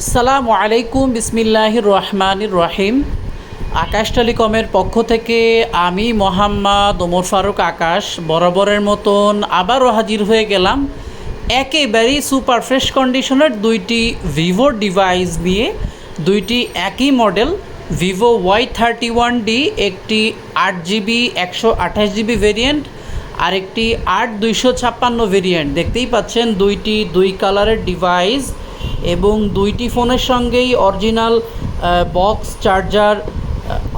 আসসালামু আলাইকুম বিসমিল্লাহির রহমানির রহিম। আকাশ টেলিকমের পক্ষ থেকে আমি মোহাম্মদ ওমর ফারুক আকাশ বরাবরের মতন আবারও হাজির হয়ে গেলাম একেবারেই সুপার ফ্রেশ কন্ডিশনের দুইটি ভিভো ডিভাইস নিয়ে। দুইটি একই মডেল, ভিভো Y31D, একটি 8GB 128GB ভেরিয়েন্ট, আরেকটি 8 256 ভেরিয়েন্ট। দেখতেই পাচ্ছেন দুইটি দুই কালারের ডিভাইস এবং দুইটি ফোনের সঙ্গেই original box, charger,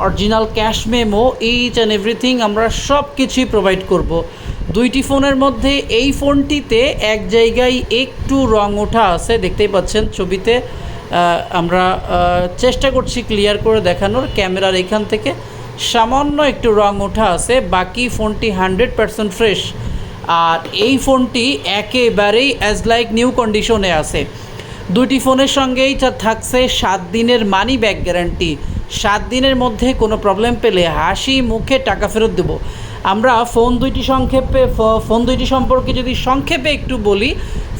original cash memo, H and everything আমরা সব কিছুই প্রোভাইড করব। দুইটি ফোনের মধ্যে এই ফোনটিতে এক জায়গায় একটু রং ওঠা আছে, দেখতেই পাচ্ছেন ছবিতে। আমরা চেষ্টা করছি ক্লিয়ার করে দেখানোর, ক্যামেরার এখান থেকে সামান্য একটু রং ওঠা আছে, বাকি ফোনটি 100% ফ্রেশ। আর এই ফোনটি একেবারেই অ্যাজ লাইক নিউ কন্ডিশনে আছে। দুইটি ফোনের সঙ্গেই থাকছে 7 দিনের মানি ব্যাক গ্যারান্টি। 7 দিনের মধ্যে কোনো প্রবলেম পেলে হাসি মুখে টাকা ফেরত দেবো আমরা। ফোন দুইটি সম্পর্কে যদি সংক্ষেপে একটু বলি,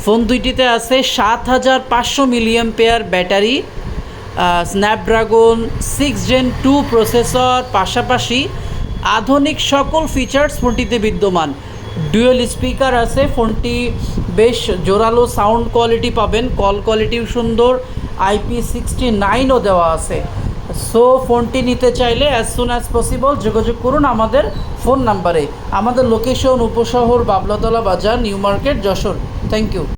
ফোন দুইটিতে আছে 7500 mAh battery, Snapdragon 6 Gen 2 processor, পাশাপাশি আধুনিক সকল ফিচার্স ফোনটিতে বিদ্যমান। ডুয়েল স্পিকার আছে, ফোনটি বেশ জোরালো সাউন্ড কোয়ালিটি পাবেন, কল কোয়ালিটিও সুন্দর, IP69ও দেওয়া আছে। সো ফোনটি নিতে চাইলে অ্যাজ সুন অ্যাজ পসিবল যোগাযোগ করুন আমাদের ফোন নাম্বারে। আমাদের location Upashahar Bablatala Bazar, New Market, Jessore. Thank you.